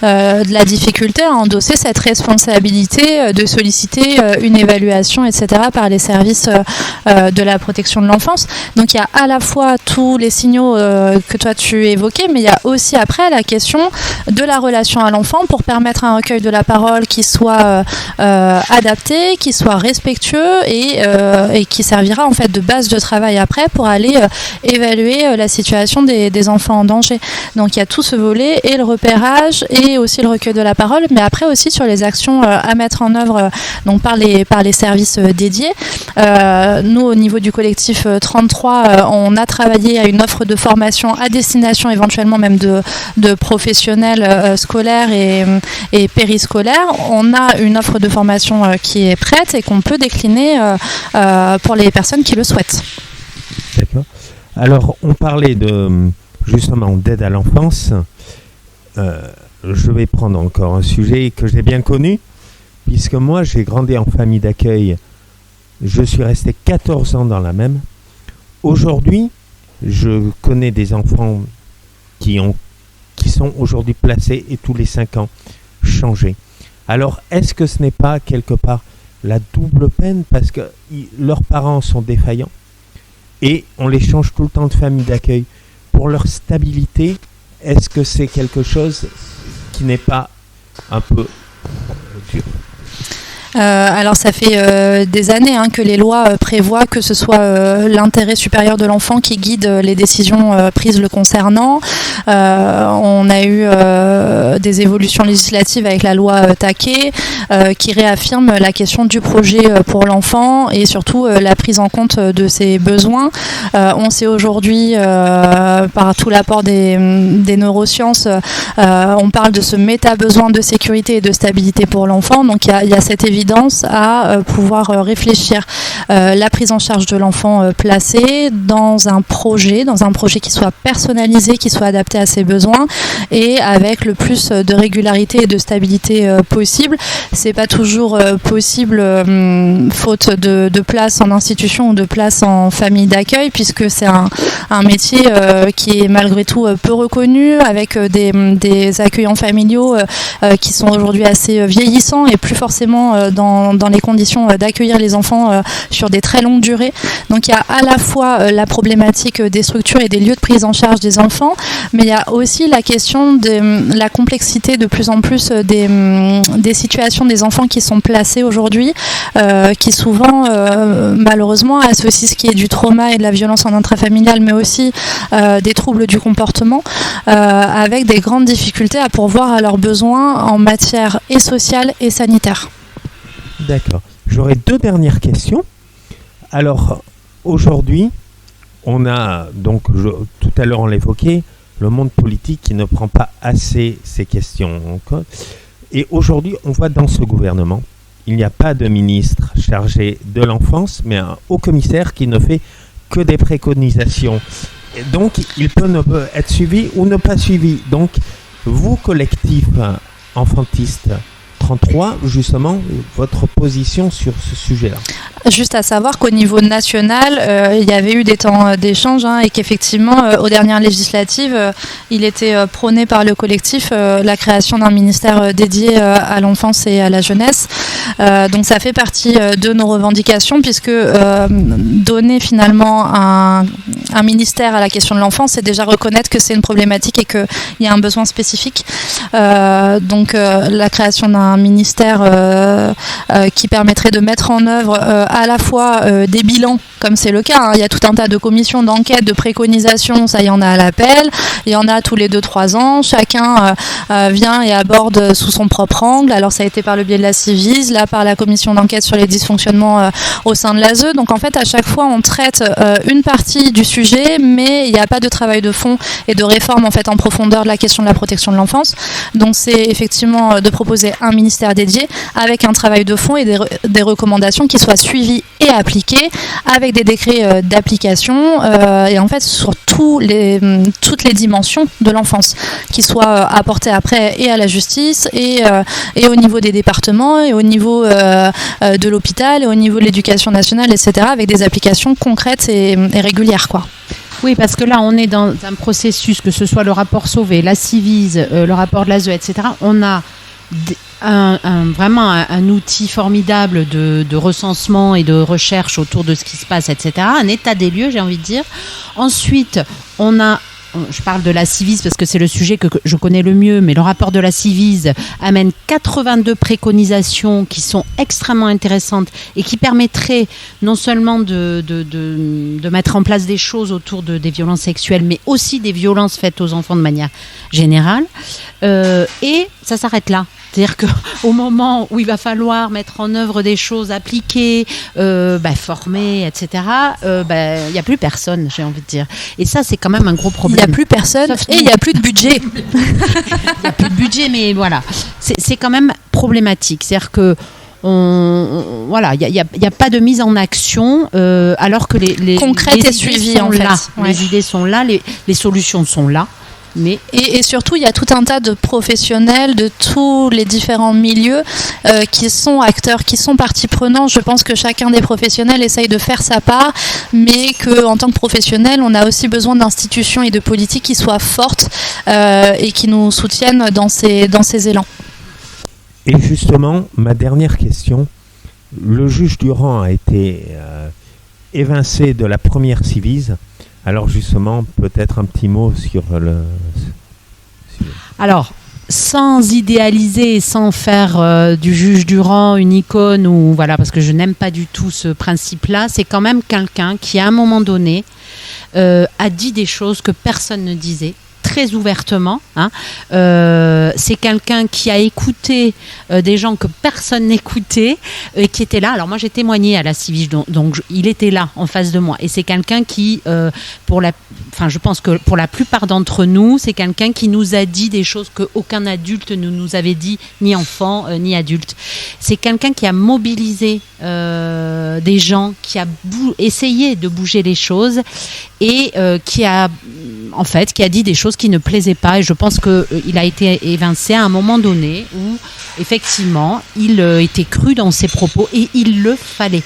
Speaker 4: de la difficulté à endosser cette responsabilité de solliciter une évaluation, etc. par les services de la protection de l'enfance. Donc il y a à la fois tous les signaux que toi tu évoquais, mais il y a aussi après la question de la relation à l'enfant pour permettre un recueil de la parole qui soit adapté, qui soit respectueux et qui servira en fait de base de travail après pour aller évaluer la situation des enfants en danger. Donc il y a tout ce volet et le repérage et aussi le recueil de la parole, mais après aussi sur les actions à mettre en œuvre donc par les services dédiés. Nous au niveau du collectif 33, on a travaillé à une offre de formation à destination éventuellement même de professionnels scolaires et périscolaires. On a une offre de formation qui est prête et qu'on peut décliner pour les personnes qui le souhaitent.
Speaker 2: D'accord. Alors, on parlait justement d'aide à l'enfance. Je vais prendre encore un sujet que j'ai bien connu, puisque moi, j'ai grandi en famille d'accueil. Je suis resté 14 ans dans la même. Aujourd'hui, je connais des enfants qui sont aujourd'hui placés et tous les 5 ans changés. Alors, est-ce que ce n'est pas quelque part la double peine parce que leurs parents sont défaillants et on les change tout le temps de famille d'accueil pour leur stabilité? Est-ce que c'est quelque chose qui n'est pas un peu dur?
Speaker 4: Alors ça fait des années que les lois prévoient que ce soit l'intérêt supérieur de l'enfant qui guide les décisions prises le concernant. On a eu des évolutions législatives avec la loi Taquet qui réaffirme la question du projet pour l'enfant et surtout la prise en compte de ses besoins. On sait aujourd'hui par tout l'apport des neurosciences, on parle de ce méta-besoin de sécurité et de stabilité pour l'enfant. Donc il y a cette évidence évidence à pouvoir réfléchir la prise en charge de l'enfant placé dans un projet qui soit personnalisé, qui soit adapté à ses besoins et avec le plus de régularité et de stabilité possible. C'est pas toujours possible faute de place en institution ou de place en famille d'accueil, puisque c'est un métier qui est malgré tout peu reconnu, avec des accueillants familiaux qui sont aujourd'hui assez vieillissants et plus forcément dans les conditions d'accueillir les enfants sur des très longues durées. Donc il y a à la fois la problématique des structures et des lieux de prise en charge des enfants, mais il y a aussi la question de la complexité de plus en plus des situations des enfants qui sont placés aujourd'hui, qui souvent malheureusement associent ce qui est du trauma et de la violence en intrafamilial, mais aussi des troubles du comportement, avec des grandes difficultés à pourvoir à leurs besoins en matière et sociale et sanitaire.
Speaker 2: D'accord. J'aurais 2 dernières questions. Alors, aujourd'hui, on a, donc, tout à l'heure on l'évoquait, le monde politique qui ne prend pas assez ces questions en compte. Et aujourd'hui, on voit dans ce gouvernement, il n'y a pas de ministre chargé de l'enfance, mais un haut commissaire qui ne fait que des préconisations. Et donc, il peut être suivi ou ne pas suivi. Donc, vous, collectif enfantiste 33, justement, votre position sur ce sujet-là.
Speaker 4: Juste à savoir qu'au niveau national, il y avait eu des temps d'échange et qu'effectivement, aux dernières législatives, il était prôné par le collectif la création d'un ministère dédié à l'enfance et à la jeunesse. Donc ça fait partie de nos revendications, puisque donner finalement un ministère à la question de l'enfance, c'est déjà reconnaître que c'est une problématique et qu'il y a un besoin spécifique. Donc la création d'un ministère qui permettrait de mettre en œuvre à la fois des bilans, comme c'est le cas, il y a tout un tas de commissions d'enquête, de préconisations, ça y en a à l'appel, il y en a tous les 2-3 ans, chacun vient et aborde sous son propre angle. Alors ça a été par le biais de la Civise, là par la commission d'enquête sur les dysfonctionnements au sein de l'ASE. Donc en fait à chaque fois on traite une partie du sujet, mais il n'y a pas de travail de fond et de réforme en fait en profondeur de la question de la protection de l'enfance. Donc c'est effectivement de proposer un ministère dédié avec un travail de fond et des recommandations qui soient suivies et appliquées avec des décrets d'application et en fait sur toutes les dimensions de l'enfance qui soient apportées après et à la justice et au niveau des départements et au niveau de l'hôpital et au niveau de l'éducation nationale, etc., avec des applications concrètes et régulières, quoi.
Speaker 3: Oui, parce que là, on est dans un processus, que ce soit le rapport Sauvé, la Civise, le rapport de l'ASE, etc. On a vraiment un outil formidable de recensement et de recherche autour de ce qui se passe, etc. Un état des lieux, j'ai envie de dire. Ensuite, je parle de la Civise parce que c'est le sujet que je connais le mieux, mais le rapport de la Civise amène 82 préconisations qui sont extrêmement intéressantes et qui permettraient non seulement de mettre en place des choses autour des violences sexuelles, mais aussi des violences faites aux enfants de manière générale. Et ça s'arrête là. C'est-à-dire qu'au moment où il va falloir mettre en œuvre des choses appliquées, former, etc., il n'y a plus personne, j'ai envie de dire. Et ça, c'est quand même un gros problème.
Speaker 4: Il n'y a plus personne et il n'y a plus de budget.
Speaker 3: Il n'y a plus de budget, mais voilà. C'est quand même problématique. C'est-à-dire que il n'y a pas de mise en action alors que les
Speaker 4: concrètes et suivies, en fait.
Speaker 3: Ouais. Les idées sont là, les solutions sont là. Mais
Speaker 4: et surtout, il y a tout un tas de professionnels de tous les différents milieux qui sont acteurs, qui sont partie prenante. Je pense que chacun des professionnels essaye de faire sa part, mais qu'en tant que professionnel, on a aussi besoin d'institutions et de politiques qui soient fortes et qui nous soutiennent dans ces élans.
Speaker 2: Et justement, ma dernière question, le juge Durand a été évincé de la première Civise. Alors justement, peut-être un petit mot sur le...
Speaker 3: Alors, sans idéaliser, sans faire du juge Durand une icône, parce que je n'aime pas du tout ce principe-là, c'est quand même quelqu'un qui, à un moment donné, a dit des choses que personne ne disait très ouvertement. C'est quelqu'un qui a écouté des gens que personne n'écoutait, qui était là. Alors moi j'ai témoigné à la Civiche, donc il était là en face de moi. Et c'est quelqu'un qui, je pense que pour la plupart d'entre nous, c'est quelqu'un qui nous a dit des choses qu'aucun adulte ne nous avait dit, ni enfant, ni adulte. C'est quelqu'un qui a mobilisé des gens, qui a essayé de bouger les choses et qui a dit des choses qui ne plaisaient pas. Et je pense qu'il a été évincé à un moment donné où, effectivement, il était cru dans ses propos et il le fallait.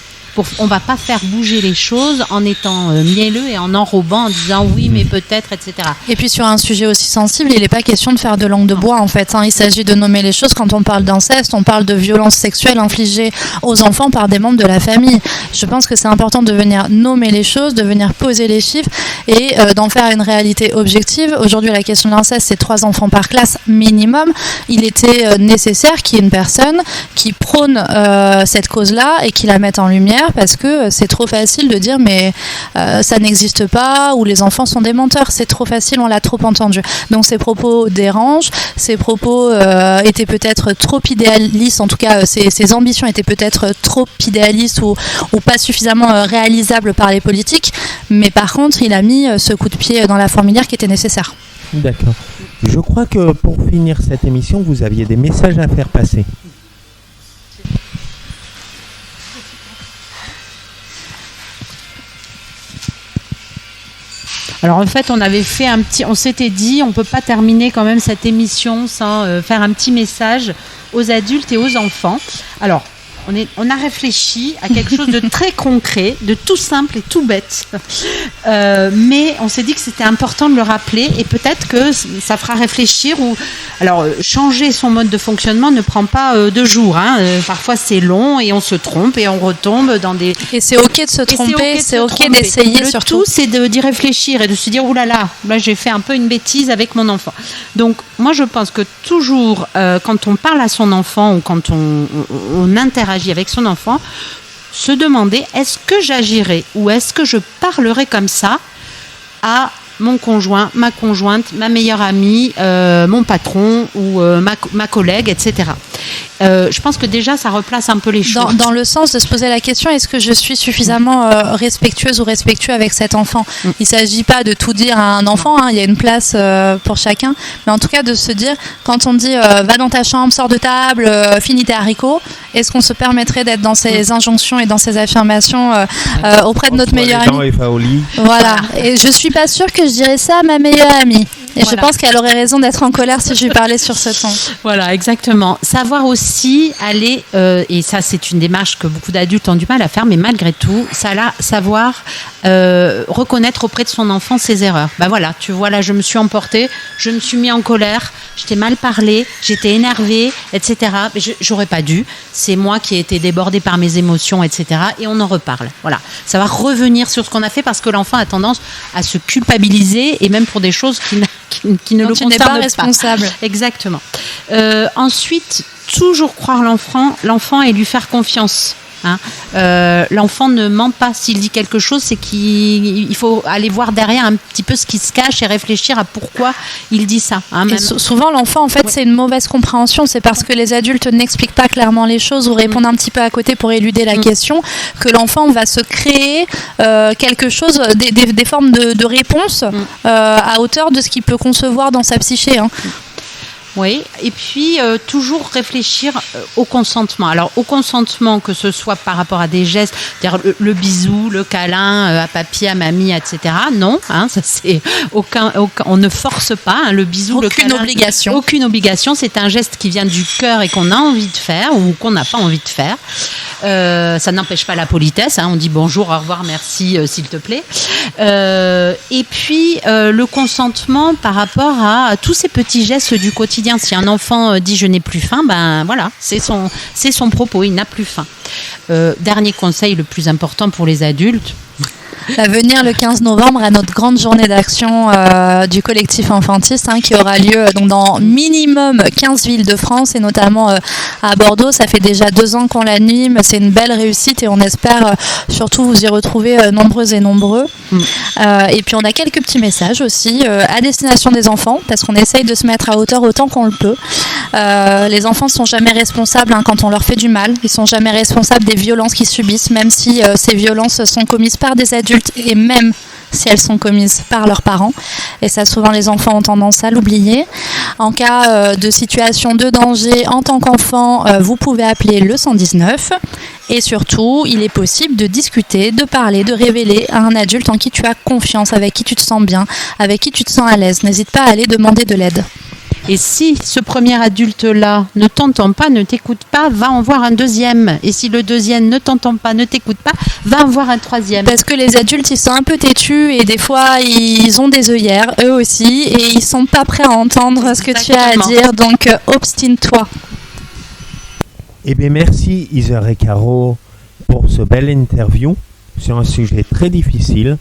Speaker 3: On ne va pas faire bouger les choses en étant mielleux et en enrobant, en disant oui, mais peut-être, etc.
Speaker 4: Et puis sur un sujet aussi sensible, il n'est pas question de faire de langue de bois, en fait. Il s'agit de nommer les choses. Quand on parle d'inceste, on parle de violences sexuelles infligées aux enfants par des membres de la famille. Je pense que c'est important de venir nommer les choses, de venir poser les chiffres et d'en faire une réalité objective. Aujourd'hui, la question de l'inceste, c'est 3 enfants par classe minimum. Il était nécessaire qu'il y ait une personne qui prône cette cause-là et qui la mette en lumière, parce que c'est trop facile de dire mais ça n'existe pas, ou les enfants sont des menteurs. C'est trop facile, on l'a trop entendu. Donc ces propos dérangent, ces propos étaient peut-être trop idéalistes, en tout cas ces ambitions étaient peut-être trop idéalistes ou pas suffisamment réalisables par les politiques, mais par contre il a mis ce coup de pied dans la fourmilière qui était nécessaire.
Speaker 2: D'accord. Je crois que pour finir cette émission, vous aviez des messages à faire passer.
Speaker 3: Alors en fait, on s'était dit, on peut pas terminer quand même cette émission sans faire un petit message aux adultes et aux enfants. Alors, on a réfléchi à quelque chose de très concret, de tout simple et tout bête. Mais on s'est dit que c'était important de le rappeler et peut-être que ça fera réfléchir alors, changer son mode de fonctionnement ne prend pas 2 jours. Parfois, c'est long et on se trompe et on retombe dans des...
Speaker 4: Et c'est OK de se tromper, c'est OK d'essayer surtout.
Speaker 3: Le tout, c'est d'y réfléchir et de se dire, oulala, là, j'ai fait un peu une bêtise avec mon enfant. Donc, moi, je pense que toujours, quand on parle à son enfant ou quand on interagit avec son enfant, se demander, est-ce que j'agirais ou est-ce que je parlerais comme ça à mon conjoint, ma conjointe, ma meilleure amie, mon patron ou ma collègue, etc. Je pense que déjà, ça replace un peu les choses.
Speaker 4: Dans le sens de se poser la question, est-ce que je suis suffisamment respectueuse ou respectueux avec cet enfant ? Il ne s'agit pas de tout dire à un enfant, il y a une place pour chacun, mais en tout cas de se dire, quand on dit va dans ta chambre, sors de table, finis tes haricots, est-ce qu'on se permettrait d'être dans ces injonctions et dans ces affirmations auprès de notre meilleure amie ? Voilà, et je ne suis pas sûre que je dirais ça à ma meilleure amie. Et je pense qu'elle aurait raison d'être en colère si je lui parlais sur ce ton.
Speaker 3: Voilà, exactement. Savoir aussi aller, et ça c'est une démarche que beaucoup d'adultes ont du mal à faire, mais malgré tout, savoir reconnaître auprès de son enfant ses erreurs. Voilà, tu vois, là je me suis emportée, je me suis mis en colère, je t'ai mal parlé, j'étais énervée, etc. Mais j'aurais pas dû, c'est moi qui ai été débordée par mes émotions, etc. Et on en reparle. Voilà, savoir revenir sur ce qu'on a fait, parce que l'enfant a tendance à se culpabiliser, et même pour des choses qui ne le concernent pas.
Speaker 4: Responsable.
Speaker 3: Exactement. Ensuite, toujours croire l'enfant et lui faire confiance. L'enfant ne ment pas. S'il dit quelque chose, c'est qu'il faut aller voir derrière un petit peu ce qui se cache et réfléchir à pourquoi il dit ça.
Speaker 4: Et souvent, l'enfant, en fait, c'est une mauvaise compréhension. C'est parce que les adultes n'expliquent pas clairement les choses ou répondent un petit peu à côté pour éluder la question que l'enfant va se créer quelque chose, des formes de réponses à hauteur de ce qu'il peut concevoir dans sa psyché.
Speaker 3: Oui, et puis toujours réfléchir au consentement. Alors au consentement, que ce soit par rapport à des gestes, c'est-à-dire le bisou, le câlin à papy, à mamie, etc. Non, ça c'est on ne force pas le bisou, le câlin. Aucune obligation. C'est un geste qui vient du cœur et qu'on a envie de faire ou qu'on n'a pas envie de faire. Ça n'empêche pas la politesse. On dit bonjour, au revoir, merci, s'il te plaît. Et puis le consentement par rapport à tous ces petits gestes du quotidien. Si un enfant dit je n'ai plus faim, voilà, c'est son propos, il n'a plus faim. Dernier conseil, le plus important pour les adultes,
Speaker 4: à venir le 15 novembre à notre grande journée d'action du collectif Enfantiste qui aura lieu donc, dans minimum 15 villes de France et notamment à Bordeaux. Ça fait déjà 2 ans qu'on l'anime. C'est une belle réussite et on espère surtout vous y retrouver nombreuses et nombreux. Et puis on a quelques petits messages aussi à destination des enfants parce qu'on essaye de se mettre à hauteur autant qu'on le peut. Les enfants ne sont jamais responsables quand on leur fait du mal. Ils ne sont jamais responsables des violences qu'ils subissent, même si ces violences sont commises par des adultes et même si elles sont commises par leurs parents. Et ça, souvent, les enfants ont tendance à l'oublier. En cas de situation de danger, en tant qu'enfant, vous pouvez appeler le 119. Et surtout, il est possible de discuter, de parler, de révéler à un adulte en qui tu as confiance, avec qui tu te sens bien, avec qui tu te sens à l'aise. N'hésite pas à aller demander de l'aide.
Speaker 3: Et si ce premier adulte-là ne t'entend pas, ne t'écoute pas, va en voir un deuxième. Et si le deuxième ne t'entend pas, ne t'écoute pas, va en voir un troisième.
Speaker 4: Parce que les adultes, ils sont un peu têtus et des fois, ils ont des œillères, eux aussi, et ils sont pas prêts à entendre ce que tu as à dire. Donc, obstine-toi.
Speaker 2: Eh bien, merci Isère et Caro pour ce bel interview sur un sujet très difficile.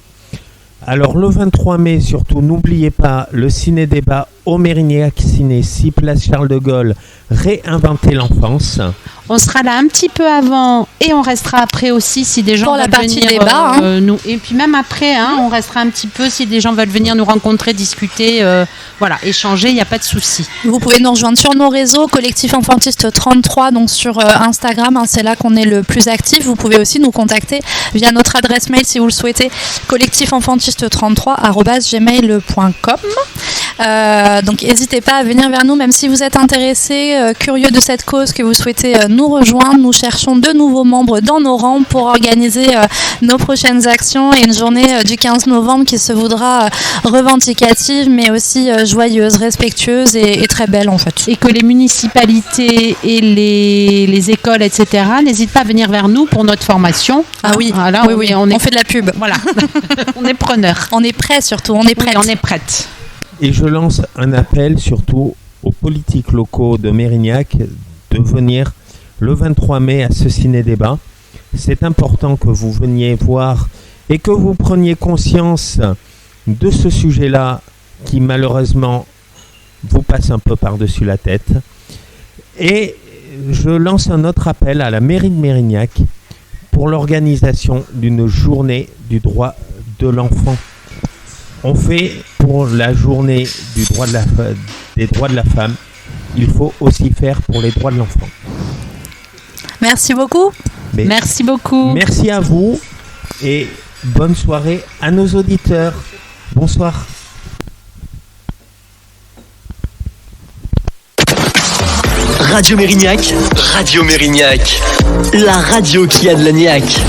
Speaker 2: Alors le 23 mai, surtout, n'oubliez pas le ciné-débat au Mérignac Ciné, 6 place Charles de Gaulle, réinventer l'enfance.
Speaker 3: On sera là un petit peu avant et on restera après aussi si des gens
Speaker 4: pour
Speaker 3: veulent
Speaker 4: la partie
Speaker 3: venir
Speaker 4: débat,
Speaker 3: nous. Et puis même après, on restera un petit peu si des gens veulent venir nous rencontrer, discuter, voilà, échanger, il n'y a pas de souci.
Speaker 4: Vous pouvez nous rejoindre sur nos réseaux, Collectif Enfantiste 33, donc sur Instagram, c'est là qu'on est le plus actif. Vous pouvez aussi nous contacter via notre adresse mail si vous le souhaitez, collectifenfantiste33@gmail.com. Donc n'hésitez pas à venir vers nous, même si vous êtes intéressé, curieux de cette cause, que vous souhaitez nous rejoindre. Nous cherchons de nouveaux membres dans nos rangs pour organiser nos prochaines actions et une journée du 15 novembre qui se voudra revendicative, mais aussi joyeuse, respectueuse et très belle en fait.
Speaker 3: Et que les municipalités et les écoles, etc., n'hésitent pas à venir vers nous pour notre formation.
Speaker 4: Ah oui,
Speaker 3: voilà,
Speaker 4: oui, on fait de la pub.
Speaker 3: Voilà, on est preneurs.
Speaker 4: On est prêts surtout, on est prêts.
Speaker 3: Oui, on est prêtes.
Speaker 2: Et je lance un appel surtout aux politiques locaux de Mérignac de venir le 23 mai à ce ciné-débat. C'est important que vous veniez voir et que vous preniez conscience de ce sujet-là qui malheureusement vous passe un peu par-dessus la tête. Et je lance un autre appel à la mairie de Mérignac pour l'organisation d'une journée du droit de l'enfant. On fait pour la journée des droits de la femme, il faut aussi faire pour les droits de l'enfant.
Speaker 4: Merci beaucoup.
Speaker 3: Merci beaucoup.
Speaker 2: Merci à vous et bonne soirée à nos auditeurs. Bonsoir.
Speaker 1: Radio Mérignac, la radio qui a de la niaque.